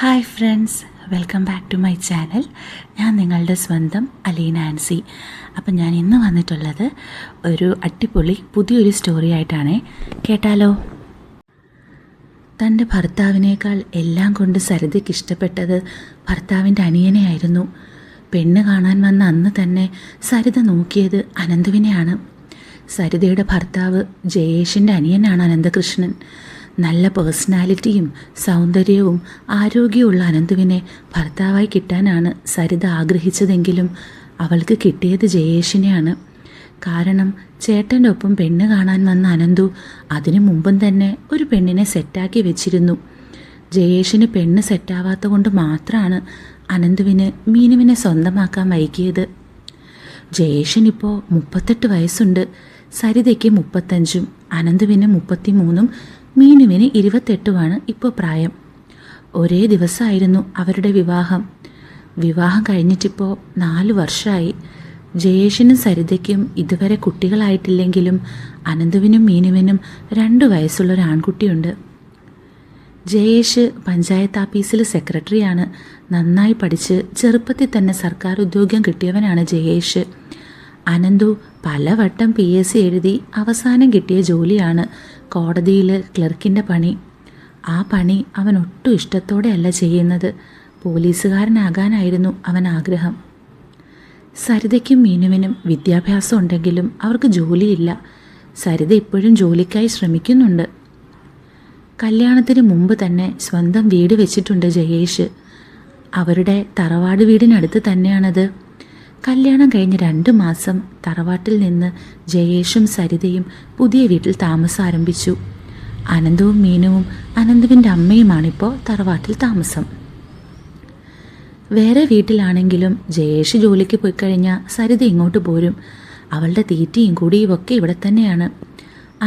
Hi friends, welcome back to my channel. ഞാൻ നിങ്ങളുടെ സ്വന്തം അലീന ആൻസി. അപ്പം ഞാൻ ഇന്ന് വന്നിട്ടുള്ളത് ഒരു അടിപൊളി പുതിയൊരു സ്റ്റോറി ആയിട്ടാണ്. കേട്ടാലോ? തൻ്റെ ഭർത്താവിനേക്കാൾ എല്ലാം കൊണ്ട് സരിതയ്ക്ക് ഇഷ്ടപ്പെട്ടത് ഭർത്താവിൻ്റെ അനിയനെയായിരുന്നു. പെണ്ണ് കാണാൻ വന്ന അന്ന് തന്നെ സരിത നോക്കിയത് അനന്തുവിനെയാണ്. സരിതയുടെ ഭർത്താവ് ജയേഷിൻ്റെ അനിയനാണ് അനന്തകൃഷ്ണൻ. നല്ല പേഴ്സണാലിറ്റിയും സൗന്ദര്യവും ആരോഗ്യമുള്ള അനന്തുവിനെ ഭർത്താവായി കിട്ടാനാണ് സരിത ആഗ്രഹിച്ചതെങ്കിലും അവൾക്ക് കിട്ടിയത് ജയേഷിനെയാണ്. കാരണം ചേട്ടൻ്റെ ഒപ്പം പെണ്ണ് കാണാൻ വന്ന അനന്തു അതിനു മുമ്പും തന്നെ ഒരു പെണ്ണിനെ സെറ്റാക്കി വെച്ചിരുന്നു. ജയേഷിന് പെണ്ണ് സെറ്റാവാത്ത കൊണ്ട് മാത്രമാണ് അനന്തുവിന് മീനുവിനെ സ്വന്തമാക്കാൻ വൈകിയത്. ജയേഷിനിപ്പോൾ 38 വയസ്സുണ്ട്. സരിതയ്ക്ക് 35, അനന്തുവിന് 33, മീനുവിന് 28 ഇപ്പോൾ പ്രായം. ഒരേ ദിവസമായിരുന്നു അവരുടെ വിവാഹം. വിവാഹം കഴിഞ്ഞിട്ടിപ്പോൾ 4 വർഷമായി. ജയേഷിനും സരിതയ്ക്കും ഇതുവരെ കുട്ടികളായിട്ടില്ലെങ്കിലും അനന്തുവിനും മീനുവിനും 2 വയസ്സുള്ളൊരു ആൺകുട്ടിയുണ്ട്. ജയേഷ് പഞ്ചായത്ത് ഓഫീസിൽ സെക്രട്ടറിയാണ്. നന്നായി പഠിച്ച് ചെറുപ്പത്തിൽ തന്നെ സർക്കാർ ഉദ്യോഗം കിട്ടിയവനാണ് ജയേഷ്. അനന്തു പലവട്ടം PSC എഴുതി അവസാനം കിട്ടിയ ജോലിയാണ് കോടതിയിൽ ക്ലർക്കിൻ്റെ പണി. ആ പണി അവൻ ഒട്ടും ഇഷ്ടത്തോടെയല്ല ചെയ്യുന്നത്. പോലീസുകാരനാകാനായിരുന്നു അവൻ ആഗ്രഹം. സരിതയ്ക്കും മീനുവിനും വിദ്യാഭ്യാസം ഉണ്ടെങ്കിലും അവർക്ക് ജോലിയില്ല. സരിത ഇപ്പോഴും ജോലിക്കായി ശ്രമിക്കുന്നുണ്ട്. കല്യാണത്തിന് മുമ്പ് തന്നെ സ്വന്തം വീട് വെച്ചിട്ടുണ്ട് ജയേഷ്. അവരുടെ തറവാട് വീടിനടുത്ത് തന്നെയാണത്. കല്യാണം കഴിഞ്ഞ് 2 മാസം തറവാട്ടിൽ നിന്ന് ജയേഷും സരിതയും പുതിയ വീട്ടിൽ താമസം ആരംഭിച്ചു. അനന്തവും മീനുവും അനന്തുവിൻ്റെ അമ്മയുമാണിപ്പോൾ തറവാട്ടിൽ താമസം. വേറെ വീട്ടിലാണെങ്കിലും ജയേഷ് ജോലിക്ക് പോയി കഴിഞ്ഞാൽ സരിത ഇങ്ങോട്ട് പോരും. അവളുടെ തീറ്റയും കുടിയും ഒക്കെ ഇവിടെ തന്നെയാണ്.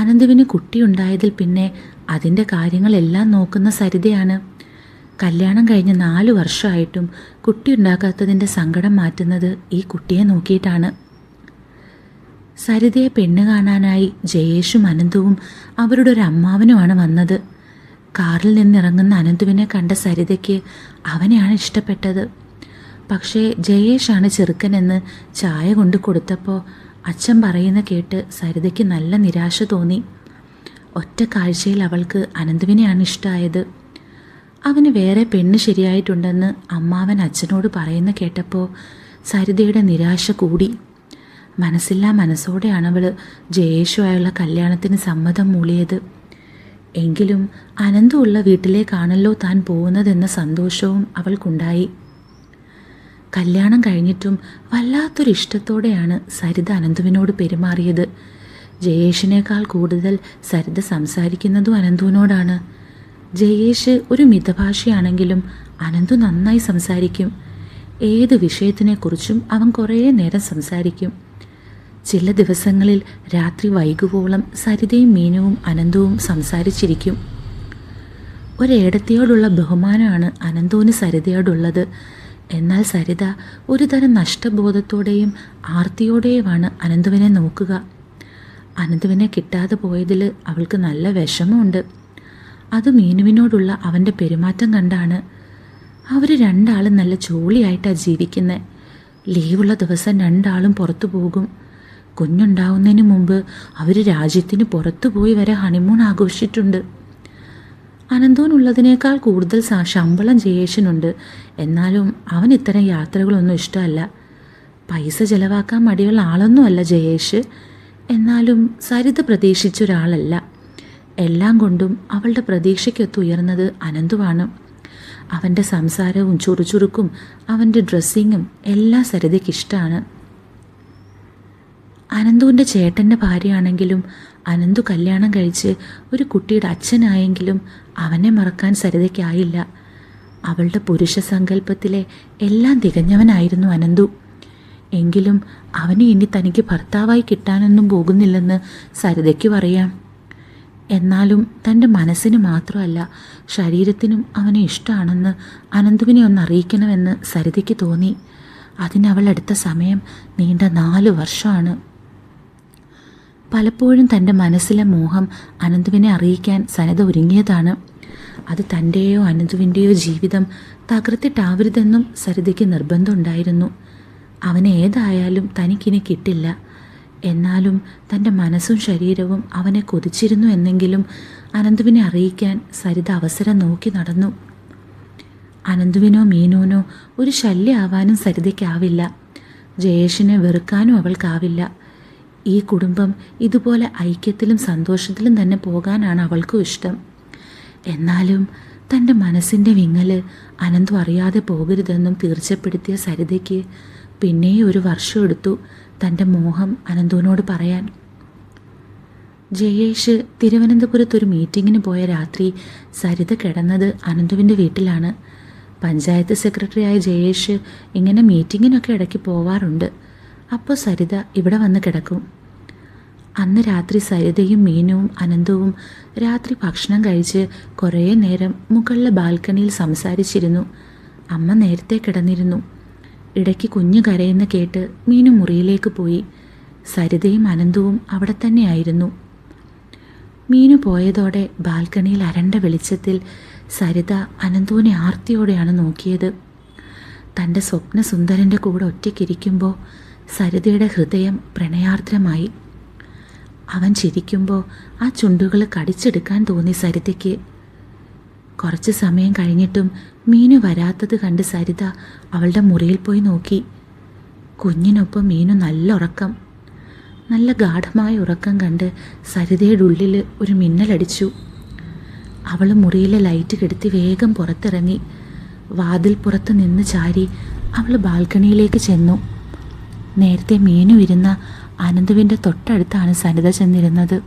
അനന്തുവിന് കുട്ടിയുണ്ടായതിൽ പിന്നെ അതിൻ്റെ കാര്യങ്ങളെല്ലാം നോക്കുന്ന സരിതയാണ്. കല്യാണം കഴിഞ്ഞ് 4 വർഷമായിട്ടും കുട്ടി ഉണ്ടാക്കാത്തതിൻ്റെ സങ്കടം മാറ്റുന്നത് ഈ കുട്ടിയെ നോക്കിയിട്ടാണ്. സരിതയെ പെണ്ണ് കാണാനായി ജയേഷും അനന്തുവും അവരുടെ ഒരു അമ്മാവനുമാണ് വന്നത്. കാറിൽ നിന്നിറങ്ങുന്ന അനന്തുവിനെ കണ്ട സരിതയ്ക്ക് അവനെയാണ് ഇഷ്ടപ്പെട്ടത്. പക്ഷേ ജയേഷാണ് ചെറുക്കനെന്ന് ചായ കൊണ്ട് കൊടുത്തപ്പോൾ അച്ഛൻ പറയുന്ന കേട്ട് സരിതയ്ക്ക് നല്ല നിരാശ തോന്നി. ഒറ്റ കാഴ്ചയിൽ അവൾക്ക് അനന്തുവിനെയാണ് ഇഷ്ടമായത്. അവന് വേറെ പെണ്ണ് ശരിയായിട്ടുണ്ടെന്ന് അമ്മാവൻ അച്ഛനോട് പറയുന്ന കേട്ടപ്പോൾ സരിതയുടെ നിരാശ കൂടി. മനസ്സില്ലാ മനസ്സോടെയാണ് അവൾ ജയേഷുമായുള്ള കല്യാണത്തിന് സമ്മതം മൂളിയത്. എങ്കിലും അനന്തമുള്ള വീട്ടിലേക്കാണല്ലോ താൻ പോകുന്നതെന്ന സന്തോഷവും അവൾക്കുണ്ടായി. കല്യാണം കഴിഞ്ഞിട്ടും വല്ലാത്തൊരു ഇഷ്ടത്തോടെയാണ് സരിത അനന്തുവിനോട് പെരുമാറിയത്. ജയേഷിനേക്കാൾ കൂടുതൽ സരിത സംസാരിക്കുന്നതും അനന്തുവിനോടാണ്. ജയേഷ് ഒരു മിതഭാഷയാണെങ്കിലും അനന്തു നന്നായി സംസാരിക്കും. ഏത് വിഷയത്തിനെക്കുറിച്ചും അവൻ കുറേ നേരം സംസാരിക്കും. ചില ദിവസങ്ങളിൽ രാത്രി വൈകുവോളം സരിതയും മീനുവും അനന്തവും സംസാരിച്ചിരിക്കും. ഒരേടത്തിയോടുള്ള ബഹുമാനമാണ് അനന്തുവിന് സരിതയോടുള്ളത്. എന്നാൽ സരിത ഒരു തരം നഷ്ടബോധത്തോടെയും ആർത്തിയോടെയുമാണ് അനന്തുവിനെ നോക്കുക. അനന്തുവിനെ കിട്ടാതെ പോയതിൽ അവൾക്ക് നല്ല വിഷമമുണ്ട്. അത് മീനുവിനോടുള്ള അവൻ്റെ പെരുമാറ്റം കണ്ടാണ്. അവർ 2 ആളും നല്ല ജോളിയായിട്ടാണ് ജീവിക്കുന്നത്. ലീവുള്ള ദിവസം 2 ആളും പുറത്തു പോകും. കുഞ്ഞുണ്ടാവുന്നതിന് മുമ്പ് അവർ രാജ്യത്തിന് പുറത്തു പോയി വരെ ഹണിമൂൺ ആഘോഷിച്ചിട്ടുണ്ട്. അനന്തോനുള്ളതിനേക്കാൾ കൂടുതൽ ശമ്പളം ജയേഷിനുണ്ട്. എന്നാലും അവൻ ഇത്തരം യാത്രകളൊന്നും ഇഷ്ടമല്ല. പൈസ ചിലവാക്കാൻ മടിയുള്ള ആളൊന്നുമല്ല ജയേഷ്. എന്നാലും സരിത പ്രതീക്ഷിച്ചൊരാളല്ല. എല്ലാം കൊണ്ടും അവളുടെ പ്രതീക്ഷയ്ക്കൊത്ത് ഉയർന്നത് അനന്തുവാണ്. അവൻ്റെ സംസാരവും ചുറുചുറുക്കും അവൻ്റെ ഡ്രസ്സിങ്ങും എല്ലാം സരിതയ്ക്ക് ഇഷ്ടമാണ്. അനന്തുവിൻ്റെ ചേട്ടൻ്റെ ഭാര്യയാണെങ്കിലും അനന്തു കല്യാണം കഴിച്ച് ഒരു കുട്ടിയുടെ അച്ഛനായെങ്കിലും അവനെ മറക്കാൻ സരിതയ്ക്കായില്ല. അവളുടെ പുരുഷ സങ്കല്പത്തിലെ എല്ലാം തികഞ്ഞവനായിരുന്നു അനന്തു. എങ്കിലും അവന് ഇനി തനിക്ക് ഭർത്താവായി കിട്ടാനൊന്നും പോകുന്നില്ലെന്ന് സരിതയ്ക്കും അറിയാം. എന്നാലും തൻ്റെ മനസ്സിന് മാത്രമല്ല ശരീരത്തിനും അവനെ ഇഷ്ടമാണെന്ന് അനന്തുവിനെ ഒന്ന് അറിയിക്കണമെന്ന് സരിതയ്ക്ക് തോന്നി. അതിനവൾ എടുത്ത സമയം നീണ്ട 4 വർഷമാണ്. പലപ്പോഴും തൻ്റെ മനസ്സിലെ മോഹം അനന്തുവിനെ അറിയിക്കാൻ സരിത ഒരുങ്ങിയതാണ്. അത് തൻ്റെയോ അനന്തുവിൻ്റെയോ ജീവിതം തകർത്തിട്ടാവരുതെന്നും സരിതയ്ക്ക് നിർബന്ധമുണ്ടായിരുന്നു. അവന് ഏതായാലും തനിക്കിനി കിട്ടില്ല. എന്നാലും തൻ്റെ മനസ്സും ശരീരവും അവനെ കൊതിച്ചിരുന്നു എന്നെങ്കിലും അനന്തുവിനെ അറിയിക്കാൻ സരിത അവസരം നോക്കി നടന്നു. അനന്തുവിനോ മീനുവിനോ ഒരു ശല്യമാവാനും സരിതയ്ക്കാവില്ല. ജയേഷിനെ വെറുക്കാനും അവൾക്കാവില്ല. ഈ കുടുംബം ഇതുപോലെ ഐക്യത്തിലും സന്തോഷത്തിലും തന്നെ പോകാനാണ് അവൾക്കും ഇഷ്ടം. എന്നാലും തൻ്റെ മനസ്സിൻ്റെ വിങ്ങല് അനന്തു അറിയാതെ പോകരുതെന്നും തീർച്ചപ്പെടുത്തിയ സരിതയ്ക്ക് പിന്നെയും ഒരു വർഷം എടുത്തു തൻ്റെ മോഹം അനന്തുവിനോട് പറയാൻ. ജയേഷ് തിരുവനന്തപുരത്തൊരു മീറ്റിങ്ങിന് പോയ രാത്രി സരിത കിടന്നത് അനന്തുവിൻ്റെ വീട്ടിലാണ്. പഞ്ചായത്ത് സെക്രട്ടറിയായ ജയേഷ് ഇങ്ങനെ മീറ്റിങ്ങിനൊക്കെ ഇടയ്ക്ക് പോവാറുണ്ട്. അപ്പോൾ സരിത ഇവിടെ വന്ന് കിടക്കും. അന്ന് രാത്രി സരിതയും മീനുവും അനന്തവും രാത്രി ഭക്ഷണം കഴിച്ച് കുറേ നേരം മുകളിലെ ബാൽക്കണിയിൽ സംസാരിച്ചിരുന്നു. അമ്മ നേരത്തെ കിടന്നിരുന്നു. ഇടയ്ക്ക് കുഞ്ഞു കരയുന്ന കേട്ട് മീനു മുറിയിലേക്ക് പോയി. സരിതയും അനന്തവും അവിടെ തന്നെയായിരുന്നു. മീനു പോയതോടെ ബാൽക്കണിയിൽ അരണ്ട വെളിച്ചത്തിൽ സരിത അനന്തുവിനെ ആർത്തിയോടെയാണ് നോക്കിയത്. തൻ്റെ സ്വപ്നസുന്ദരൻ്റെ കൂടെ ഒറ്റയ്ക്കിരിക്കുമ്പോൾ സരിതയുടെ ഹൃദയം പ്രണയാർദ്രമായി. അവൻ ചിരിക്കുമ്പോൾ ആ ചുണ്ടുകൾ കടിച്ചെടുക്കാൻ തോന്നി സരിതയ്ക്ക്. കുറച്ച് സമയം കഴിഞ്ഞിട്ടും മീനു വരാത്തത് കണ്ട് സരിത അവളുടെ മുറിയിൽ പോയി നോക്കി. കുഞ്ഞിനൊപ്പം മീനു നല്ല ഉറക്കം. നല്ല ഗാഠമായ ഉറക്കം കണ്ട് സരിതയുടെ ഉള്ളിൽ ഒരു മിന്നലടിച്ചു. അവൾ മുറിയിലെ ലൈറ്റ് കെടുത്തി വേഗം പുറത്തിറങ്ങി. വാതിൽ പുറത്ത് നിന്ന് ചാരി അവൾ ബാൽക്കണിയിലേക്ക് ചെന്നു. നേരത്തെ മീനു ഇരുന്ന അനന്തുവിൻ്റെ തൊട്ടടുത്താണ് സരിത ചെന്നിരുന്നത്.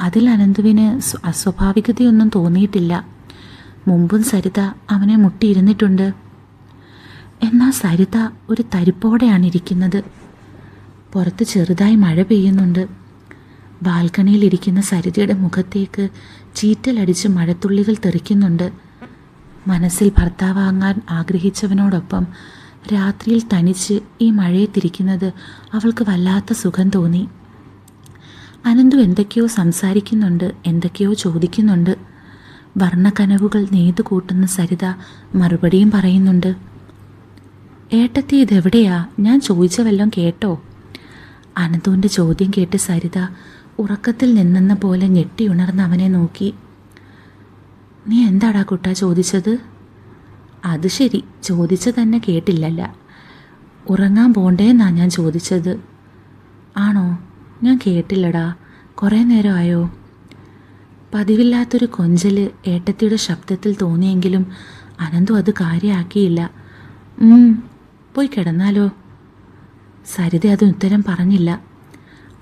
അതിൽ അനന്തുവിന് അസ്വാഭാവികതയൊന്നും തോന്നിയിട്ടില്ല. മുമ്പും സരിത അവനെ മുട്ടിയിരുന്നിട്ടുണ്ട്. എന്നാൽ സരിത ഒരു തരിപ്പോടെയാണ് ഇരിക്കുന്നത്. പുറത്ത് ചെറുതായി മഴ പെയ്യുന്നുണ്ട്. ബാൽക്കണിയിലിരിക്കുന്ന സരിതയുടെ മുഖത്തേക്ക് ചീറ്റലടിച്ച് മഴത്തുള്ളികൾ തെറിക്കുന്നുണ്ട്. മനസ്സിൽ ഭർത്താവാങ്ങാൻ ആഗ്രഹിച്ചവനോടൊപ്പം രാത്രിയിൽ തനിച്ച് ഈ മഴയത്തിരിക്കുന്നത് അവൾക്ക് വല്ലാത്ത സുഖം തോന്നി. അനന്തു എന്തൊക്കെയോ സംസാരിക്കുന്നുണ്ട്, എന്തൊക്കെയോ ചോദിക്കുന്നുണ്ട്. വർണ്ണക്കനവുകൾ നെയ്തു കൂട്ടുന്ന സരിത മറുപടിയും പറയുന്നുണ്ട്. ഏട്ടത്തി ഇതെവിടെയാ? ഞാൻ ചോദിച്ച വല്ലതും കേട്ടോ? അനന്തുവിൻ്റെ ചോദ്യം കേട്ട് സരിത ഉറക്കത്തിൽ നിന്നെന്ന പോലെ ഞെട്ടിയുണർന്ന് അവനെ നോക്കി. നീ എന്താടാ കുട്ടാ ചോദിച്ചത്? അത് ശരി, ചോദിച്ച തന്നെ കേട്ടില്ലല്ല. ഉറങ്ങാൻ പോണ്ടേന്നാ ഞാൻ ചോദിച്ചത്. ആണോ? ഞാൻ കേട്ടില്ലടാ. കുറേ നേരമായോ? പതിവില്ലാത്തൊരു കൊഞ്ചൽ ഏട്ടത്തിയുടെ ശബ്ദത്തിൽ തോന്നിയെങ്കിലും അനന്തു അത് കാര്യമാക്കിയില്ല. പോയി കിടന്നാലോ? സരിത അത് ഉത്തരം പറഞ്ഞില്ല.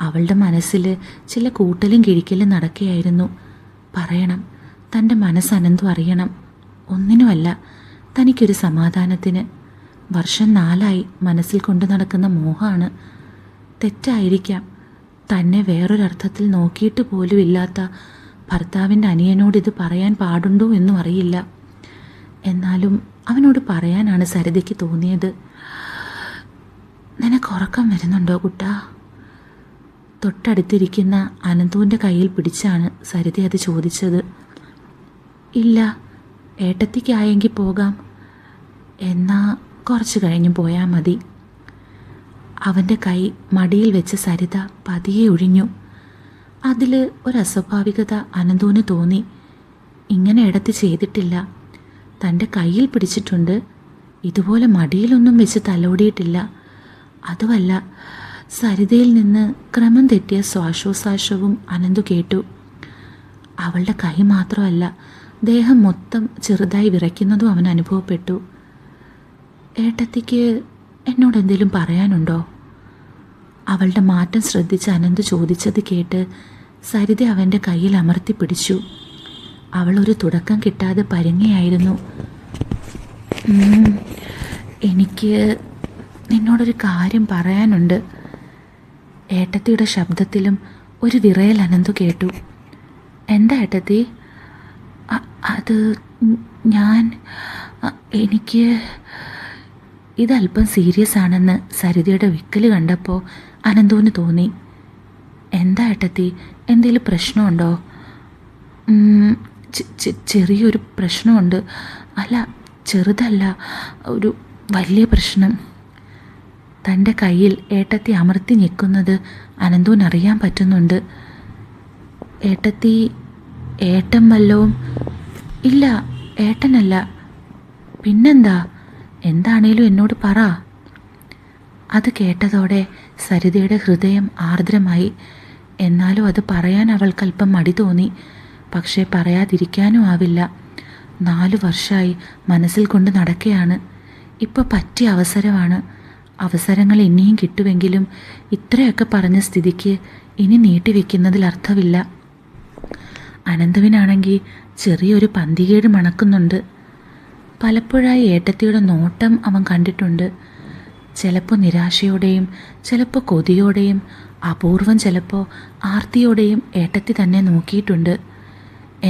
അവളുടെ മനസ്സിൽ ചില കൂട്ടലും കിഴിക്കലും നടക്കുകയായിരുന്നു. പറയണം, തൻ്റെ മനസ്സ് അനന്തു അറിയണം. ഒന്നിനുമല്ല, തനിക്കൊരു സമാധാനത്തിന്. വർഷം 4 മനസ്സിൽ കൊണ്ടു നടക്കുന്ന മോഹമാണ്. തെറ്റായിരിക്കാം. തന്നെ വേറൊരർത്ഥത്തിൽ നോക്കിയിട്ട് പോലും ഇല്ലാത്ത ഭർത്താവിൻ്റെ അനിയനോടിത് പറയാൻ പാടുണ്ടോ എന്നും അറിയില്ല. എന്നാലും അവനോട് പറയാനാണ് സരിതയ്ക്ക് തോന്നിയത്. നിനക്ക് ഉറക്കം വരുന്നുണ്ടോ കുട്ടാ? തൊട്ടടുത്തിരിക്കുന്ന അനന്തുവിൻ്റെ കയ്യിൽ പിടിച്ചാണ് സരിത അത് ചോദിച്ചത്. ഇല്ല, ഏട്ടത്തിക്കായെങ്കിൽ പോകാം. എന്നാ കുറച്ച് കഴിഞ്ഞ് പോയാൽ മതി. അവൻ്റെ കൈ മടിയിൽ വെച്ച് സരിത പതിയെ ഒഴിഞ്ഞു. അതിൽ ഒരസ്വാഭാവികത അനന്തുവിന് തോന്നി. ഇങ്ങനെ ഇടത്ത് ചെയ്തിട്ടില്ല. തൻ്റെ കയ്യിൽ പിടിച്ചിട്ടുണ്ട്. ഇതുപോലെ മടിയിലൊന്നും വെച്ച് തലോടിയിട്ടില്ല. അതുമല്ല, സരിതയിൽ നിന്ന് ക്രമം തെറ്റിയ ശ്വാസോച്ഛ്വാസവും അനന്തു കേട്ടു. അവളുടെ കൈ മാത്രമല്ല, ദേഹം മൊത്തം ചെറുതായി വിറയ്ക്കുന്നതും അവൻ അനുഭവപ്പെട്ടു. ഏട്ടത്തിക്ക് എന്നോട് എന്തെങ്കിലും പറയാനുണ്ടോ? അവളുടെ മാറ്റം ശ്രദ്ധിച്ച് അനന്തു ചോദിച്ചത് കേട്ട് സരിത അവൻ്റെ കയ്യിൽ അമർത്തി പിടിച്ചു. അവളൊരു തുടക്കം കിട്ടാതെ പരുങ്ങയായിരുന്നു. എനിക്ക് നിന്നോടൊരു കാര്യം പറയാനുണ്ട്. ഏട്ടത്തിയുടെ ശബ്ദത്തിലും ഒരു വിറയൽ അനന്തു കേട്ടു. എന്താ ഏട്ടത്തി? അത് എനിക്ക് ഇതല്പം സീരിയസ് ആണെന്ന് സരിതയുടെ വിക്കല് കണ്ടപ്പോൾ അനന്തുവിന് തോന്നി. എന്താ ഏട്ടത്തി, എന്തെങ്കിലും പ്രശ്നമുണ്ടോ? ചെറിയൊരു പ്രശ്നമുണ്ട്. അല്ല, ചെറുതല്ല, ഒരു വലിയ പ്രശ്നം. തൻ്റെ കയ്യിൽ ഏട്ടത്തി അമർത്തി ഞെക്കുന്നത് അനന്തുവിനറിയാൻ പറ്റുന്നുണ്ട്. ഏട്ടത്തി, ഏട്ടൻ വല്ലവും? ഇല്ല, ഏട്ടനല്ല. പിന്നെന്താ? എന്താണേലും എന്നോട് പറ. അത് കേട്ടതോടെ സരിതയുടെ ഹൃദയം ആർദ്രമായി. എന്നാലും അത് പറയാൻ അവൾക്കല്പം മടി തോന്നി. പക്ഷേ പറയാതിരിക്കാനും ആവില്ല. 4 വർഷമായി മനസ്സിൽ കൊണ്ട് നടക്കുകയാണ്. ഇപ്പോൾ പറ്റിയ അവസരമാണ്. അവസരങ്ങൾ ഇനിയും കിട്ടുമെങ്കിലും ഇത്രയൊക്കെ പറഞ്ഞ സ്ഥിതിക്ക് ഇനി നീട്ടിവെക്കുന്നതിൽ അർത്ഥമില്ല. അനന്തുവിനാണെങ്കിൽ ചെറിയൊരു പന്തികേട് മണക്കുന്നുണ്ട്. പലപ്പോഴായി ഏട്ടത്തിയുടെ നോട്ടം അവൻ കണ്ടിട്ടുണ്ട്. ചിലപ്പോൾ നിരാശയോടെയും ചിലപ്പോൾ കൊതിയോടെയും അപൂർവം ചിലപ്പോൾ ആർത്തിയോടെയും ഏട്ടത്തി തന്നെ നോക്കിയിട്ടുണ്ട്.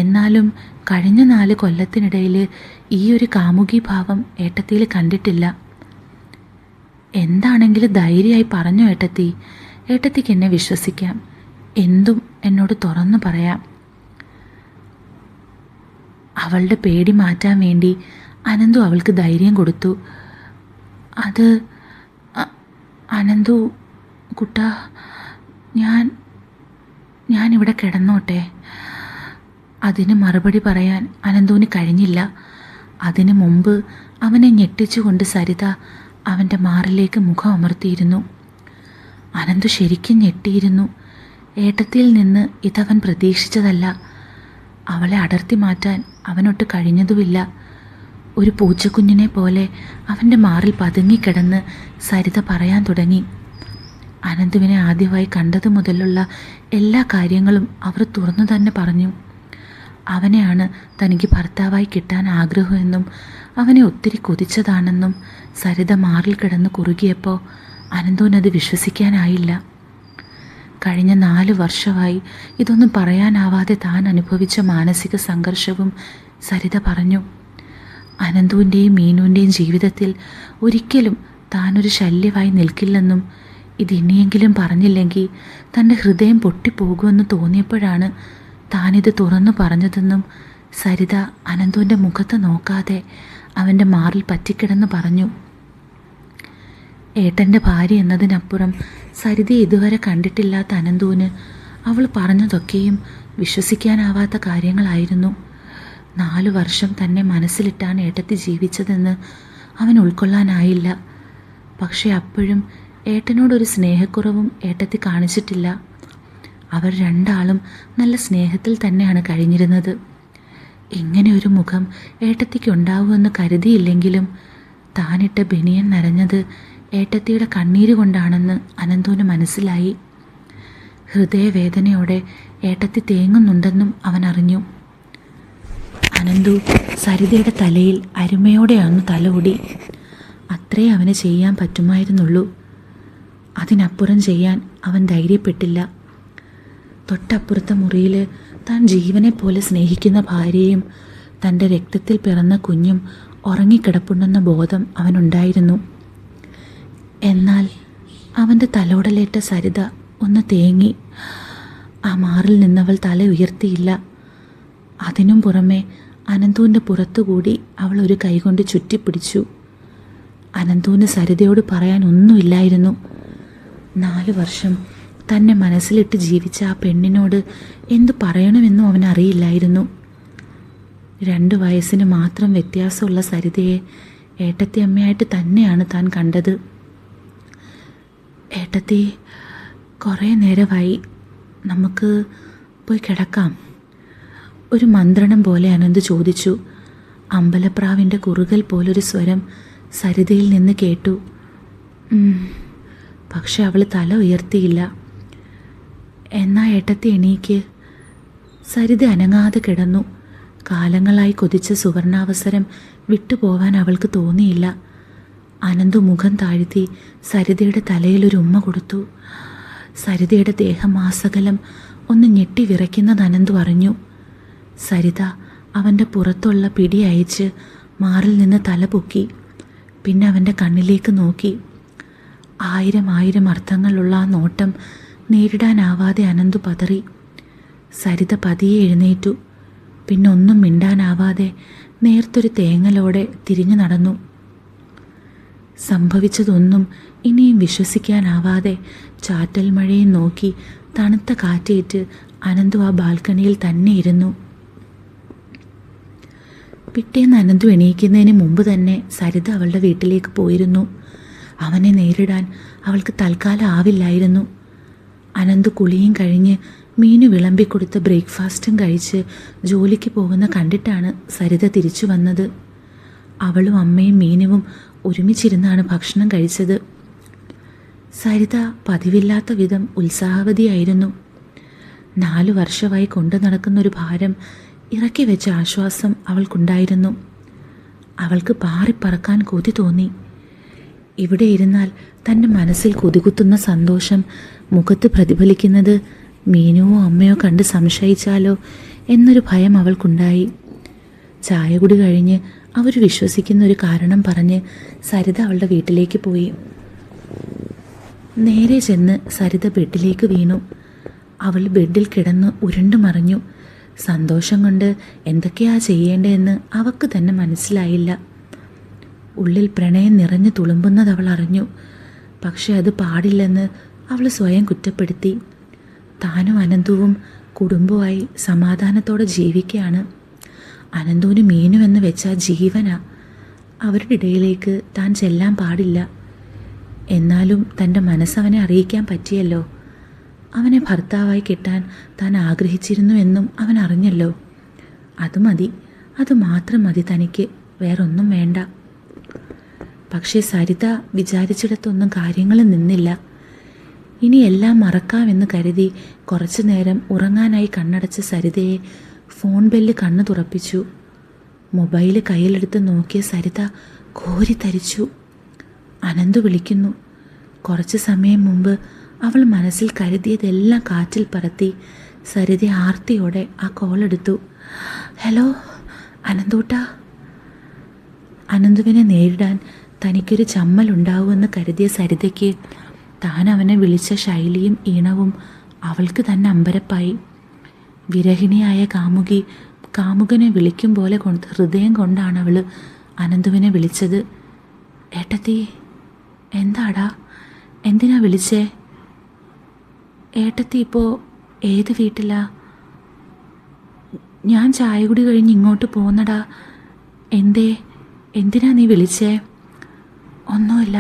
എന്നാലും കഴിഞ്ഞ 4 കൊല്ലത്തിനിടയിൽ ഈ ഒരു കാമുകി ഭാവം ഏട്ടത്തിയിൽ കണ്ടിട്ടില്ല. എന്താണെങ്കിലും ധൈര്യമായി പറഞ്ഞു ഏട്ടത്തി. ഏട്ടത്തിക്ക് എന്നെ വിശ്വസിക്കാം. എന്തും എന്നോട് തുറന്നു പറയാം. അവളുടെ പേടി മാറ്റാൻ വേണ്ടി അനന്തു അവൾക്ക് ധൈര്യം കൊടുത്തു. അത് അനന്തു കുട്ടാ, ഞാനിവിടെ കിടന്നോട്ടെ. അതിന് മറുപടി പറയാൻ അനന്തുവിന് കഴിഞ്ഞില്ല. അതിനു മുമ്പ് അവനെ ഞെട്ടിച്ചുകൊണ്ട് സരിത അവൻ്റെ മാറിലേക്ക് മുഖം അമർത്തിയിരുന്നു. അനന്തു ശരിക്കും ഞെട്ടിയിരുന്നു. ഏട്ടത്തിയിൽ നിന്ന് ഇതവൻ പ്രതീക്ഷിച്ചതല്ല. അവളെ അടർത്തി മാറ്റാൻ അവനൊട്ട് കഴിഞ്ഞതുമില്ല. ഒരു പൂച്ചക്കുഞ്ഞിനെ പോലെ അവൻ്റെ മാറിൽ പതുങ്ങിക്കിടന്ന് സരിത പറയാൻ തുടങ്ങി. അനന്തുവിനെ ആദ്യമായി കണ്ടതു മുതലുള്ള എല്ലാ കാര്യങ്ങളും അവർ തുറന്നു തന്നെ പറഞ്ഞു. അവനെയാണ് തനിക്ക് ഭർത്താവായി കിട്ടാൻ ആഗ്രഹമെന്നും അവനെ ഒത്തിരി കൊതിച്ചതാണെന്നും സരിത മാറിൽ കിടന്ന് കുറുകിയപ്പോൾ അനന്തുവിനത് വിശ്വസിക്കാനായില്ല. കഴിഞ്ഞ 4 വർഷമായി ഇതൊന്നും പറയാനാവാതെ താൻ അനുഭവിച്ച മാനസിക സംഘർഷവും സരിത പറഞ്ഞു. അനന്തുവിൻ്റെയും മീനുവിൻ്റെയും ജീവിതത്തിൽ ഒരിക്കലും താനൊരു ശല്യമായി നിൽക്കില്ലെന്നും ഇതിനിയെങ്കിലും പറഞ്ഞില്ലെങ്കിൽ തൻ്റെ ഹൃദയം പൊട്ടിപ്പോകുമെന്ന് തോന്നിയപ്പോഴാണ് താനിത് തുറന്നു പറഞ്ഞതെന്നും സരിത അനന്തുവിൻ്റെ മുഖത്ത് നോക്കാതെ അവൻ്റെ മാറിൽ പറ്റിക്കിടന്ന് പറഞ്ഞു. ഏട്ടൻ്റെ ഭാര്യ എന്നതിനപ്പുറം സരിതയെ ഇതുവരെ കണ്ടിട്ടില്ലാത്ത അനന്തുവിന് അവൾ പറഞ്ഞതൊക്കെയും വിശ്വസിക്കാനാവാത്ത കാര്യങ്ങളായിരുന്നു. 4 വർഷം തന്നെ മനസ്സിലിട്ടാണ് ഏട്ടത്തി ജീവിച്ചതെന്ന് അവൻ ഉൾക്കൊള്ളാനായില്ല. പക്ഷെ അപ്പോഴും ഏട്ടനോടൊരു സ്നേഹക്കുറവും ഏട്ടത്തി കാണിച്ചിട്ടില്ല. അവർ രണ്ടാളും നല്ല സ്നേഹത്തിൽ തന്നെയാണ് കഴിഞ്ഞിരുന്നത്. ഇങ്ങനെ ഒരു മുഖം ഏട്ടത്തിക്ക് ഉണ്ടാവുമെന്ന് കരുതിയില്ലെങ്കിലും താനിട്ട ബനിയൻ നനഞ്ഞത് ഏട്ടത്തിയുടെ കണ്ണീര് കൊണ്ടാണെന്ന് അനന്തുവിന് മനസ്സിലായി. ഹൃദയവേദനയോടെ ഏട്ടത്തി തേങ്ങുന്നുണ്ടെന്നും അവൻ അറിഞ്ഞു. അനന്തു സരിതയുടെ തലയിൽ അരുമയോടെയാണ് തലോടി. അത്രേ അവന് ചെയ്യാൻ പറ്റുമായിരുന്നുള്ളൂ. അതിനപ്പുറം ചെയ്യാൻ അവൻ ധൈര്യപ്പെട്ടില്ല. തൊട്ടപ്പുറത്തെ മുറിയിൽ താൻ ജീവനെ പോലെ സ്നേഹിക്കുന്ന ഭാര്യയും തൻ്റെ രക്തത്തിൽ പിറന്ന കുഞ്ഞും ഉറങ്ങിക്കിടപ്പുണ്ടെന്ന ബോധം അവനുണ്ടായിരുന്നു. എന്നാൽ അവൻ്റെ തലോടലേറ്റ സരിത ഒന്ന് തേങ്ങി. ആ മാറിൽ നിന്നവൾ തല ഉയർത്തിയില്ല. അതിനും പുറമെ അനന്തുവിൻ്റെ പുറത്തുകൂടി അവൾ ഒരു കൈകൊണ്ട് ചുറ്റിപ്പിടിച്ചു. അനന്തുവിന് സരിതയോട് പറയാൻ ഒന്നുമില്ലായിരുന്നു. 4 വർഷം തന്നെ മനസ്സിലിട്ട് ജീവിച്ച ആ പെണ്ണിനോട് എന്തു പറയണമെന്നും അവനറിയില്ലായിരുന്നു. 2 വയസ്സിന് മാത്രം വ്യത്യാസമുള്ള സരിതയെ ഏട്ടത്തി അമ്മയായിട്ട് തന്നെയാണ് താൻ കണ്ടത്. ഏട്ടത്തി, കുറേ നേരമായി, നമുക്ക് പോയി കിടക്കാം. ഒരു മന്ത്രണം പോലെ അനന്ത് ചോദിച്ചു. അമ്പലപ്രാവിൻ്റെ കുറുകൽ പോലൊരു സ്വരം സരിതയിൽ നിന്ന് കേട്ടു. പക്ഷെ അവൾ തല ഉയർത്തിയില്ല. എന്നാ ഏട്ടത്തി എണീക്ക്. സരിത അനങ്ങാതെ കിടന്നു. കാലങ്ങളായി കൊതിച്ച സുവർണാവസരം വിട്ടുപോവാൻ അവൾക്ക് തോന്നിയില്ല. അനന്തു മുഖം താഴ്ത്തി സരിതയുടെ തലയിലൊരു ഉമ്മ കൊടുത്തു. സരിതയുടെ ദേഹം ആസകലം ഒന്ന് ഞെട്ടി വിറയ്ക്കുന്നത് അനന്തു അറിഞ്ഞു. സരിത അവൻ്റെ പുറത്തുള്ള പിടി അയച്ച് മാറിൽ നിന്ന് തല പൊക്കി. പിന്നെ അവൻ്റെ കണ്ണിലേക്ക് നോക്കി. 1000 അർത്ഥങ്ങളുള്ള ആ നോട്ടം നേരിടാനാവാതെ അനന്തു പതറി. സരിത പതിയെ എഴുന്നേറ്റു. പിന്നൊന്നും മിണ്ടാനാവാതെ നേർത്തൊരു തേങ്ങലോടെ തിരിഞ്ഞു നടന്നു. സംഭവിച്ചതൊന്നും ഇനിയും വിശ്വസിക്കാനാവാതെ ചാറ്റൽ മഴയെ നോക്കി തണുത്ത കാറ്റേറ്റ് അനന്തു ആ ബാൽക്കണിയിൽ തന്നെ ഇരുന്നു. പിറ്റേന്ന് അനന്തു എണീക്കുന്നതിന് മുമ്പ് തന്നെ സരിത അവളുടെ വീട്ടിലേക്ക് പോയിരുന്നു. അവനെ നേരിടാൻ അവൾക്ക് തൽക്കാലം ആവില്ലായിരുന്നു. അനന്തു കുളിയും കഴിഞ്ഞ് മീനു വിളമ്പിക്കൊടുത്ത് ബ്രേക്ക്ഫാസ്റ്റും കഴിച്ച് ജോലിക്ക് പോകുന്ന കണ്ടിട്ടാണ് സരിത തിരിച്ചു വന്നത്. അവളും അമ്മയും മീനുവും ഒരുമിച്ചിരുന്നാണ് ഭക്ഷണം കഴിച്ചത്. സരിത പതിവില്ലാത്ത വിധം ഉത്സാഹവതിയായിരുന്നു. 4 വർഷമായി കൊണ്ടു നടക്കുന്നൊരു ഭാരം ഇറക്കി വെച്ച ആശ്വാസം അവൾക്കുണ്ടായിരുന്നു. അവൾക്ക് പാറിപ്പറക്കാൻ കൊതി തോന്നി. ഇവിടെ ഇരുന്നാൽ തൻ്റെ മനസ്സിൽ കൊതികുത്തുന്ന സന്തോഷം മുഖത്ത് പ്രതിഫലിക്കുന്നത് മീനുവോ അമ്മയോ കണ്ട് സംശയിച്ചാലോ എന്നൊരു ഭയം അവൾക്കുണ്ടായി. ചായ കുടി കഴിഞ്ഞ് അവർ വിശ്വസിക്കുന്ന ഒരു കാരണം പറഞ്ഞ് സരിത അവളുടെ വീട്ടിലേക്ക് പോയി. നേരെ ചെന്ന് സരിത ബെഡിലേക്ക് വീണു. അവൾ ബെഡിൽ കിടന്ന് ഉരുണ്ടു മറിഞ്ഞു. സന്തോഷം കൊണ്ട് എന്തൊക്കെയാ ചെയ്യേണ്ടതെന്ന് അവൾക്ക് തന്നെ മനസ്സിലായില്ല. ഉള്ളിൽ പ്രണയം നിറഞ്ഞു തുളുമ്പുന്നത് അവൾ അറിഞ്ഞു. പക്ഷെ അത് പാടില്ലെന്ന് അവൾ സ്വയം കുറ്റപ്പെടുത്തി. താനും അനന്തുവും കുടുംബമായി സമാധാനത്തോടെ ജീവിക്കുകയാണ്. അനന്തുവിന് മീനു എന്ന് വെച്ചാൽ ജീവനാ. അവരുടെ ഇടയിലേക്ക് താൻ ചെല്ലാൻ പാടില്ല. എന്നാലും തൻ്റെ മനസ്സവനെ അറിയിക്കാൻ പറ്റിയല്ലോ. അവനെ ഭർത്താവായി കിട്ടാൻ താൻ ആഗ്രഹിച്ചിരുന്നു എന്നും അവൻ അറിഞ്ഞല്ലോ. അത് മതി, അത് മാത്രം മതി തനിക്ക്, വേറൊന്നും വേണ്ട. പക്ഷേ സരിത വിചാരിച്ചിടത്തൊന്നും കാര്യങ്ങൾ നിന്നില്ല. ഇനി എല്ലാം മറക്കാമെന്ന് കരുതി കുറച്ചു നേരം ഉറങ്ങാനായി കണ്ണടച്ച സരിതയെ ഫോൺ ബെല്ല് കണ്ണു തുറപ്പിച്ചു. മൊബൈൽ കയ്യിലെടുത്ത് നോക്കിയ സരിത കോരിത്തരിച്ചു. അനന്തു വിളിക്കുന്നു. കുറച്ച് സമയം മുമ്പ് അവൾ മനസ്സിൽ കരുതിയതെല്ലാം കാറ്റിൽ പറത്തി സരിത ആർത്തിയോടെ ആ കോളെടുത്തു. ഹലോ അനന്തൂട്ടാ. അനന്തുവിനെ നേരിടാൻ തനിക്കൊരു ചമ്മലുണ്ടാവുമെന്ന് കരുതിയ സരിതയ്ക്ക് താൻ അവനെ വിളിച്ച ശൈലിയും ഈണവും അവൾക്ക് തന്നെ അമ്പരപ്പായി. വിരഹിണിയായ കാമുകനെ വിളിക്കും പോലെ ഹൃദയം കൊണ്ടാണ് അവൾ അനന്തുവിനെ വിളിച്ചത്. ഏട്ടത്തി, എന്താടാ, എന്തിനാ വിളിച്ചേ? ഏട്ടത്തി ഇപ്പോൾ ഏത് വീട്ടിലാ? ഞാൻ ചായ കുടി കഴിഞ്ഞ് ഇങ്ങോട്ട് പോന്നടാ. എന്തിനാ നീ വിളിച്ചേ? ഒന്നുമില്ല,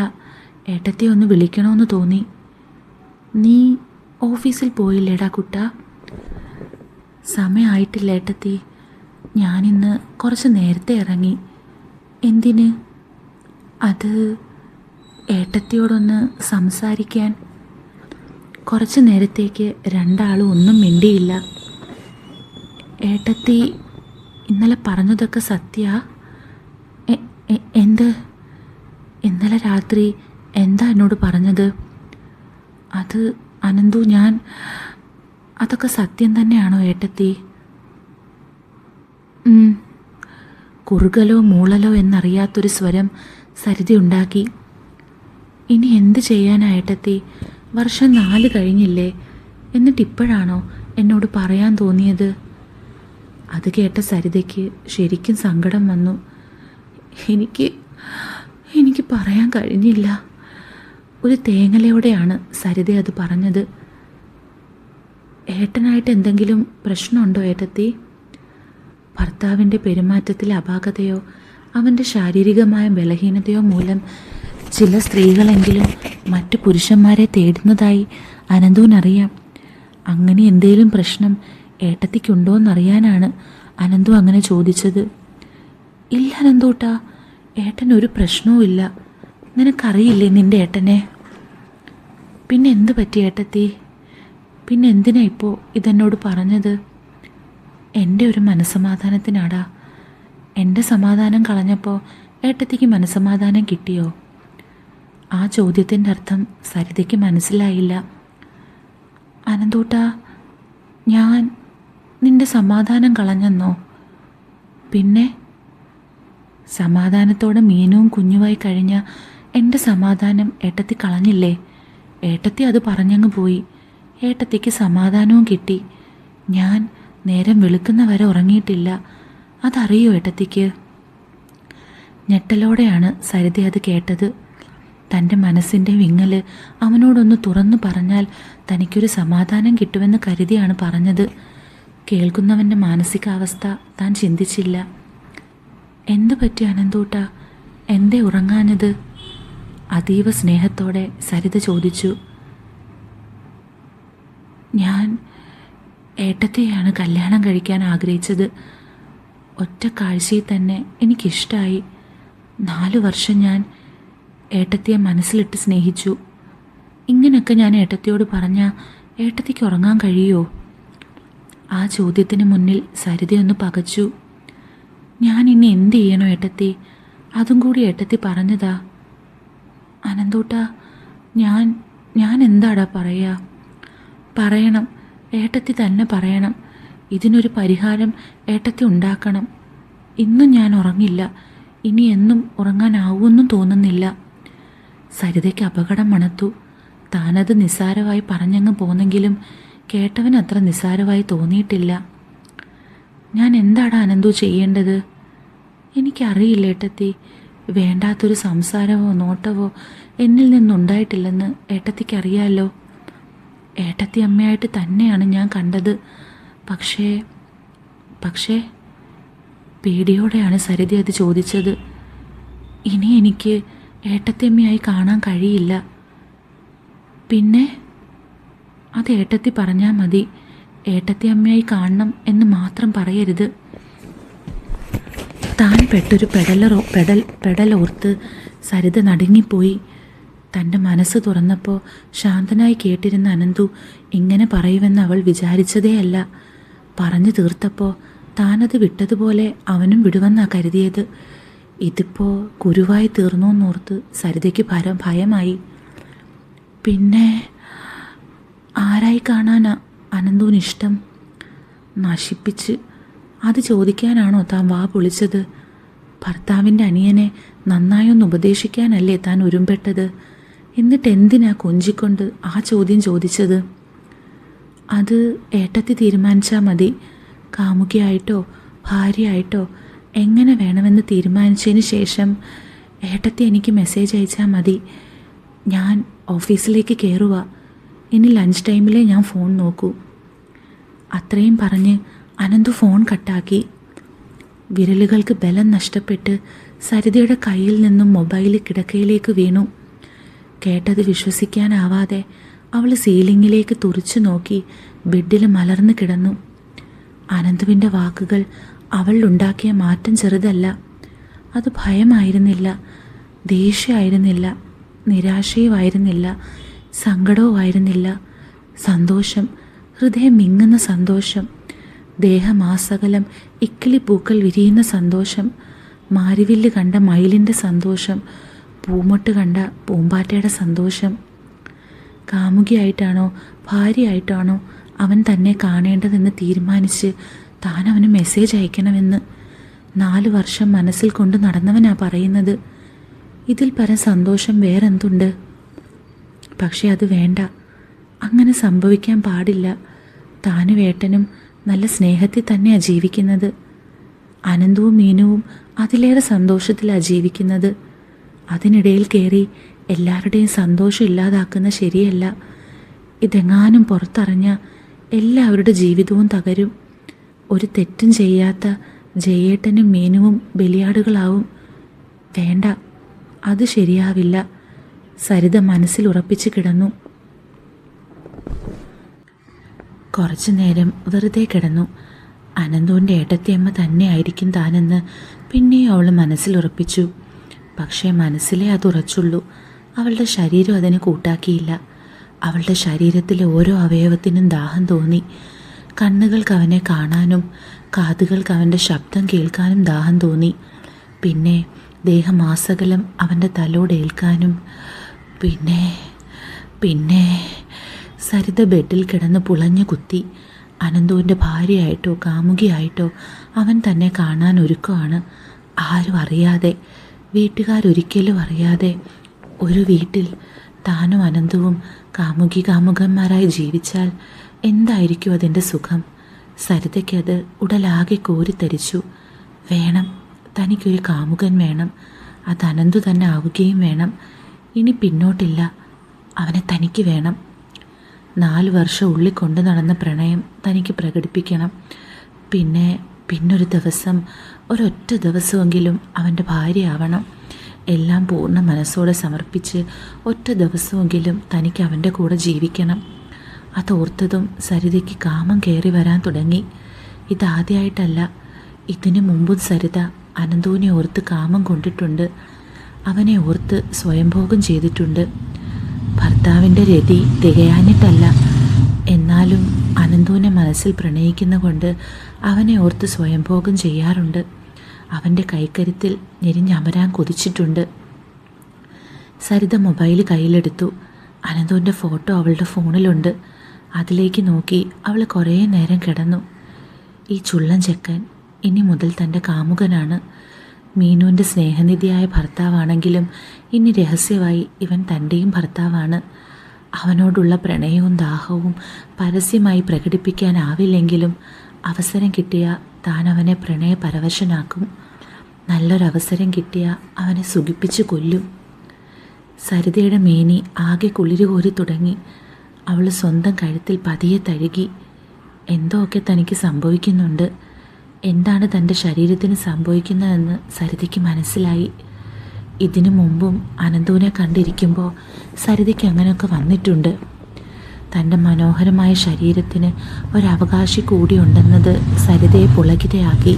ഏട്ടത്തി ഒന്ന് വിളിക്കണമെന്ന് തോന്നി. നീ ഓഫീസിൽ പോയില്ലേടാ കുട്ട? സമയമായിട്ടില്ല ഏട്ടത്തി, ഞാനിന്ന് കുറച്ച് നേരത്തെ ഇറങ്ങി. എന്തിന്? അത് ഏട്ടത്തിയോടൊന്ന് സംസാരിക്കാൻ. കുറച്ച് നേരത്തേക്ക് രണ്ടാളും ഒന്നും മിണ്ടിയില്ല. ഏട്ടത്തി ഇന്നലെ പറഞ്ഞതൊക്കെ സത്യാ? എന്ത്? ഇന്നലെ രാത്രി എന്താ എന്നോട് പറഞ്ഞത്? അത് അനന്തു, അതൊക്കെ സത്യം തന്നെയാണോ ഏട്ടത്തി? കുറുകലോ മൂളലോ എന്നറിയാത്തൊരു സ്വരം സരിത ഉണ്ടാക്കി. ഇനി എന്ത് ചെയ്യാനാ ഏട്ടത്തി? വർഷം 4 കഴിഞ്ഞില്ലേ, എന്നിട്ടിപ്പോഴാണോ എന്നോട് പറയാൻ തോന്നിയത്? അത് കേട്ട സരിതയ്ക്ക് ശരിക്കും സങ്കടം വന്നു. എനിക്ക് പറയാൻ കഴിഞ്ഞില്ല. ഒരു തേങ്ങലയോടെയാണ് സരിത അത് പറഞ്ഞത്. ഏട്ടനായിട്ട് എന്തെങ്കിലും പ്രശ്നമുണ്ടോ ഏട്ടത്തി? ഭർത്താവിൻ്റെ പെരുമാറ്റത്തിലെ അപാകതയോ അവൻ്റെ ശാരീരികമായ ബലഹീനതയോ മൂലം ചില സ്ത്രീകളെങ്കിലും മറ്റു പുരുഷന്മാരെ തേടുന്നതായി അനന്തുവിനറിയാം. അങ്ങനെ എന്തേലും പ്രശ്നം ഏട്ടത്തിക്കുണ്ടോയെന്നറിയാനാണ് അനന്തു അങ്ങനെ ചോദിച്ചത്. ഇല്ല അനന്തൂട്ടാ, ഏട്ടനൊരു പ്രശ്നവും ഇല്ല. നിനക്കറിയില്ലേ നിൻ്റെ ഏട്ടനെ? പിന്നെ എന്ത് പറ്റി ഏട്ടത്തി? പിന്നെ എന്തിനാ ഇപ്പോൾ ഇതെന്നോട് പറഞ്ഞത്? എൻ്റെ ഒരു മനസ്സമാധാനത്തിനാടാ. എൻ്റെ സമാധാനം കളഞ്ഞപ്പോൾ ഏട്ടത്തിക്ക് മനസ്സമാധാനം കിട്ടിയോ? ആ ചോദ്യത്തിൻ്റെ അർത്ഥം സരിതയ്ക്ക് മനസ്സിലായില്ല. അനന്തൂട്ടാ, ഞാൻ നിൻ്റെ സമാധാനം കളഞ്ഞെന്നോ? പിന്നെ സമാധാനത്തോടെ മീനുവും കുഞ്ഞുമായി കഴിഞ്ഞ എൻ്റെ സമാധാനം ഏട്ടത്തി കളഞ്ഞില്ലേ? ഏട്ടത്തി അത് പറഞ്ഞങ്ങ് പോയി. ഏട്ടത്തിക്ക് സമാധാനവും കിട്ടി. ഞാൻ നേരം വെളുക്കുന്ന വരെ ഉറങ്ങിയിട്ടില്ല. അതറിയോ ഏട്ടത്തിക്ക്? ഞെട്ടലോടെയാണ് സരിത അത് കേട്ടത്. തൻ്റെ മനസ്സിൻ്റെ വിങ്ങല് അവനോടൊന്ന് തുറന്നു പറഞ്ഞാൽ തനിക്കൊരു സമാധാനം കിട്ടുമെന്ന് കരുതിയാണ് പറഞ്ഞത്. കേൾക്കുന്നവൻ്റെ മാനസികാവസ്ഥ താൻ ചിന്തിച്ചില്ല. എന്തു പറ്റി അനന്തൂട്ട? എന്തേ ഉറങ്ങാഞ്ഞത്? അതീവ സ്നേഹത്തോടെ സരിത ചോദിച്ചു. ഞാൻ ഏട്ടത്തെയാണ് കല്യാണം കഴിക്കാൻ ആഗ്രഹിച്ചത്. ഒറ്റ കാഴ്ചയിൽ തന്നെ എനിക്കിഷ്ടമായി. 4 വർഷം ഞാൻ ഏട്ടത്തിയെ മനസ്സിലിട്ട് സ്നേഹിച്ചു. ഇങ്ങനെയൊക്കെ ഞാൻ ഏട്ടത്തിയോട് പറഞ്ഞാൽ ഏട്ടത്തിക്ക് ഉറങ്ങാൻ കഴിയുമോ? ആ ചോദ്യത്തിന് മുന്നിൽ സരിതയൊന്ന് പകച്ചു. ഞാൻ ഇനി എന്ത് ചെയ്യണോ ഏട്ടത്തി? അതും കൂടി ഏട്ടത്തി പറഞ്ഞതാ. അനന്തൂട്ട, ഞാൻ എന്താടാ പറയുക? പറയണം, ഏട്ടത്തി തന്നെ പറയണം. ഇതിനൊരു പരിഹാരം ഏട്ടത്തി ഉണ്ടാക്കണം. ഇന്നും ഞാൻ ഉറങ്ങില്ല. ഇനി എന്നും ഉറങ്ങാനാവുമെന്നും തോന്നുന്നില്ല. സരിതയ്ക്ക് അപകടം മണത്തു. താനത് നിസ്സാരമായി പറഞ്ഞങ്ങ് പോന്നെങ്കിലും കേട്ടവൻ അത്ര നിസ്സാരമായി തോന്നിയിട്ടില്ല. ഞാൻ എന്താടാ അനന്തു ചെയ്യേണ്ടത്? എനിക്കറിയില്ല ഏട്ടത്തി. വേണ്ടാത്തൊരു സംസാരമോ നോട്ടവോ എന്നിൽ നിന്നുണ്ടായിട്ടില്ലെന്ന് ഏട്ടത്തിക്കറിയാലോ. ഏട്ടത്തി അമ്മയായിട്ട് തന്നെയാണ് ഞാൻ കണ്ടത്. പക്ഷേ പേടിയോടെയാണ് സരിത അത് ചോദിച്ചത്. ഇനി എനിക്ക് ഏട്ടത്തിയമ്മയായി കാണാൻ കഴിയില്ല. പിന്നെ അത് ഏട്ടത്തി പറഞ്ഞാൽ മതി. ഏട്ടത്തിയമ്മയായി കാണണം എന്ന് മാത്രം പറയരുത്. താൻ പെട്ടൊരു പെടലോർത്ത് സരിത നടുങ്ങിപ്പോയി. തൻ്റെ മനസ്സ് തുറന്നപ്പോൾ ശാന്തനായി കേട്ടിരുന്ന അനന്തു ഇങ്ങനെ പറയുമെന്ന് അവൾ വിചാരിച്ചതേയല്ല. പറഞ്ഞു തീർത്തപ്പോൾ താനത് വിട്ടതുപോലെ അവനും വിടുവെന്നാണ് കരുതിയത്. ഇതിപ്പോൾ കുരുവായി തീർന്നോന്നോർത്ത് സരിതയ്ക്ക് ഭയമായി. പിന്നെ ആരായി കാണാനാ അനന്തുവിനിഷ്ടം? നശിപ്പിച്ച് അത് ചോദിക്കാനാണോ താൻ വാ പൊളിച്ചത്? ഭർത്താവിൻ്റെ അനിയനെ നന്നായൊന്ന് ഉപദേശിക്കാനല്ലേ താൻ ഉരുമ്പെട്ടത്? എന്നിട്ട് എന്തിനാ കൊഞ്ചിക്കൊണ്ട് ആ ചോദ്യം ചോദിച്ചത്? അത് ഏട്ടത്തി തീരുമാനിച്ചാൽ മതി. കാമുകിയായിട്ടോ ഭാര്യയായിട്ടോ എങ്ങനെ വേണമെന്ന് തീരുമാനിച്ചതിന് ശേഷം ഏട്ടത്തി എനിക്ക് മെസ്സേജ് അയച്ചാൽ മതി. ഞാൻ ഓഫീസിലേക്ക് കയറുക. ഇനി ലഞ്ച് ടൈമിലേ ഞാൻ ഫോൺ നോക്കൂ. അത്രയും പറഞ്ഞ് അനന്തു ഫോൺ കട്ടാക്കി. വിരലുകൾക്ക് ബലം നഷ്ടപ്പെട്ട് സരിതയുടെ കയ്യിൽ നിന്നും മൊബൈൽ കിടക്കയിലേക്ക് വീണു. കേട്ടത് വിശ്വസിക്കാനാവാതെ അവൾ സീലിങ്ങിലേക്ക് തുറിച്ചു നോക്കി ബെഡിൽ മലർന്നു കിടന്നു. അനന്തുവിൻ്റെ വാക്കുകൾ അവളിലുണ്ടാക്കിയ മാറ്റം ചെറുതല്ല. അത് ഭയമായിരുന്നില്ല, ദേഷ്യമായിരുന്നില്ല, നിരാശയുമായിരുന്നില്ല, സങ്കടവുമായിരുന്നില്ല. സന്തോഷം, ഹൃദയം മിങ്ങുന്ന സന്തോഷം, ദേഹമാസകലം ഇക്കിളിപ്പൂക്കൾ വിരിയുന്ന സന്തോഷം, മാരിവില്ല് കണ്ട മയിലിൻ്റെ സന്തോഷം, പൂമൊട്ട് കണ്ട പൂമ്പാറ്റയുടെ സന്തോഷം. കാമുകിയായിട്ടാണോ ഭാര്യയായിട്ടാണോ അവൻ തന്നെ കാണേണ്ടതെന്ന് തീരുമാനിച്ച് താൻ അവന് മെസ്സേജ് അയക്കണമെന്ന് 4 വർഷം മനസ്സിൽ കൊണ്ട് നടന്നവനാ പറയുന്നത്. ഇതിൽ പരം സന്തോഷം വേറെന്തുണ്ട്? പക്ഷെ അത് വേണ്ട, അങ്ങനെ സംഭവിക്കാൻ പാടില്ല. താനും ഏട്ടനും നല്ല സ്നേഹത്തിൽ തന്നെയാണ് ജീവിക്കുന്നത്. അനന്തവും മീനുവും അതിലേറെ സന്തോഷത്തിലാണ് ജീവിക്കുന്നത്. അതിനിടയിൽ കയറി എല്ലാവരുടെയും സന്തോഷം ഇല്ലാതാക്കുന്ന ശരിയല്ല. ഇതെങ്ങാനും പുറത്തറിഞ്ഞ എല്ലാവരുടെ ജീവിതവും തകരും. ഒരു തെറ്റും ചെയ്യാത്ത ജയേട്ടനും മീനുവും ബലിയാടുകളാവും. വേണ്ട, അത് ശരിയാവില്ല. സരിത മനസ്സിൽ ഉറപ്പിച്ച് കിടന്നു. കുറച്ചു നേരം വെറുതെ കിടന്നു. അനന്തുവിൻ്റെ ഏട്ടത്തിയമ്മ തന്നെയായിരിക്കും താനെന്ന് പിന്നെയും അവൾ മനസ്സിലുറപ്പിച്ചു. പക്ഷേ മനസ്സിലേ അത് ഉറച്ചുള്ളൂ. അവളുടെ ശരീരം അതിന് കൂട്ടാക്കിയില്ല. അവളുടെ ശരീരത്തിലെ ഓരോ അവയവത്തിനും ദാഹം തോന്നി. കണ്ണുകൾക്ക് അവനെ കാണാനും കാതുകൾക്ക് അവൻ്റെ ശബ്ദം കേൾക്കാനും ദാഹം തോന്നി. പിന്നെ ദേഹമാസകലം അവൻ്റെ തലോടേൽക്കാനും. പിന്നെ സരിത ബെഡിൽ കിടന്ന് പുളഞ്ഞു കുത്തി. അനന്തുവിൻ്റെ ഭാര്യയായിട്ടോ കാമുകിയായിട്ടോ അവൻ തന്നെ കാണാൻ ഒരുക്കമാണ്. ആരും അറിയാതെ, വീട്ടുകാരൊരിക്കലും അറിയാതെ ഒരു വീട്ടിൽ താനും അനന്തവും കാമുകന്മാരായി ജീവിച്ചാൽ എന്തായിരിക്കും അതിൻ്റെ സുഖം? സരിതയ്ക്കത് ഉടലാകെ കോരിത്തരിച്ചു. വേണം, തനിക്കൊരു കാമുകൻ വേണം, അത് അനന്തു തന്നെ ആവുകയും വേണം. ഇനി പിന്നോട്ടില്ല, അവനെ തനിക്ക് വേണം. 4 വർഷം ഉള്ളിൽ കൊണ്ടു നടന്ന പ്രണയം തനിക്ക് പ്രകടിപ്പിക്കണം. പിന്നൊരു ദിവസം, ഒരൊറ്റ ദിവസമെങ്കിലും അവൻ്റെ ഭാര്യയാവണം. എല്ലാം പൂർണ്ണ മനസ്സോടെ സമർപ്പിച്ച് ഒറ്റ ദിവസമെങ്കിലും തനിക്ക് അവൻ്റെ കൂടെ ജീവിക്കണം. അതോർത്തതും സരിതയ്ക്ക് കാമം കയറി വരാൻ തുടങ്ങി. ഇതാദ്യമായിട്ടല്ല, ഇതിനു മുമ്പും സരിത അനന്തുവിനെ ഓർത്ത് കാമം കൊണ്ടിട്ടുണ്ട്. അവനെ ഓർത്ത് സ്വയംഭോഗം ചെയ്തിട്ടുണ്ട്. ഭർത്താവിൻ്റെ രതി തികയാഞ്ഞിട്ടല്ല, എന്നാലും അനന്തുവിനെ മനസ്സിൽ പ്രണയിക്കുന്ന കൊണ്ട് അവനെ ഓർത്ത് സ്വയംഭോഗം ചെയ്യാറുണ്ട്. അവൻ്റെ കൈക്കരുത്തിൽ ഞെരിഞ്ഞമരാൻ കൊതിച്ചിട്ടുണ്ട്. സരിത മൊബൈൽ കയ്യിലെടുത്തു. അനന്തുവിൻ്റെ ഫോട്ടോ അവളുടെ ഫോണിലുണ്ട്. അതിലേക്ക് നോക്കി അവൾ കുറേ നേരം കിടന്നു. ഈ ചുള്ളൻ ചെക്കൻ ഇനി മുതൽ തൻ്റെ കാമുകനാണ്. മീനുവിൻ്റെ സ്നേഹനിധിയായ ഭർത്താവാണെങ്കിലും ഇനി രഹസ്യമായി ഇവൻ തൻ്റെയും ഭർത്താവാണ്. അവനോടുള്ള പ്രണയവും ദാഹവും പരസ്യമായി പ്രകടിപ്പിക്കാനാവില്ലെങ്കിലും അവസരം കിട്ടിയാൽ താൻ അവനെ പ്രണയപരവശനാക്കും. നല്ലൊരവസരം കിട്ടിയാൽ അവനെ സുഖിപ്പിച്ച് കൊല്ലും. സരിതയുടെ മേനി ആകെ കുളിരുകോരി തുടങ്ങി. അവൾ സ്വന്തം കഴുത്തിൽ പതിയെ തഴുകി. എന്തോ ഒക്കെ തനിക്ക് സംഭവിക്കുന്നുണ്ട്. എന്താണ് തൻ്റെ ശരീരത്തിന് സംഭവിക്കുന്നതെന്ന് സരിതയ്ക്ക് മനസ്സിലായി. ഇതിനു മുമ്പും അനന്തുവിനെ കണ്ടിരിക്കുമ്പോൾ സരിതയ്ക്ക് അങ്ങനെയൊക്കെ വന്നിട്ടുണ്ട്. തൻ്റെ മനോഹരമായ ശരീരത്തിന് ഒരവകാശി കൂടിയുണ്ടെന്നത് സരിതയെ പുളകിതയാക്കി.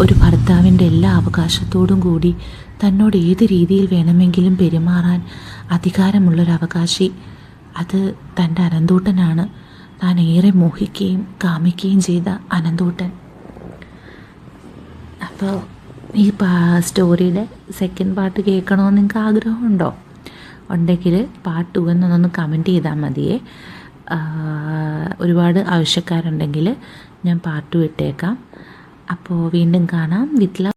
ഒരു ഭർത്താവിൻ്റെ എല്ലാ അവകാശത്തോടും കൂടി തന്നോട് ഏത് രീതിയിൽ വേണമെങ്കിലും പെരുമാറാൻ അധികാരമുള്ളൊരവകാശി, അത് തൻ്റെ അനന്തൂട്ടനാണ്. താൻ ഏറെ മോഹിക്കുകയും കാമിക്കുകയും ചെയ്ത അനന്തൂട്ടൻ. അപ്പോൾ ഈ സ്റ്റോറിയുടെ സെക്കൻഡ് പാർട്ട് കേൾക്കണമെന്ന് നിങ്ങൾക്ക് ആഗ്രഹമുണ്ടോ? ഉണ്ടെങ്കിൽ പാർട്ട് 2 എന്നൊന്ന് കമൻറ്റ് ചെയ്താൽ മതിയേ. ഒരുപാട് ആവശ്യക്കാരുണ്ടെങ്കിൽ ഞാൻ പാർട്ട് 2 ഇട്ടേക്കാം. അപ്പോൾ വീണ്ടും കാണാം. With love.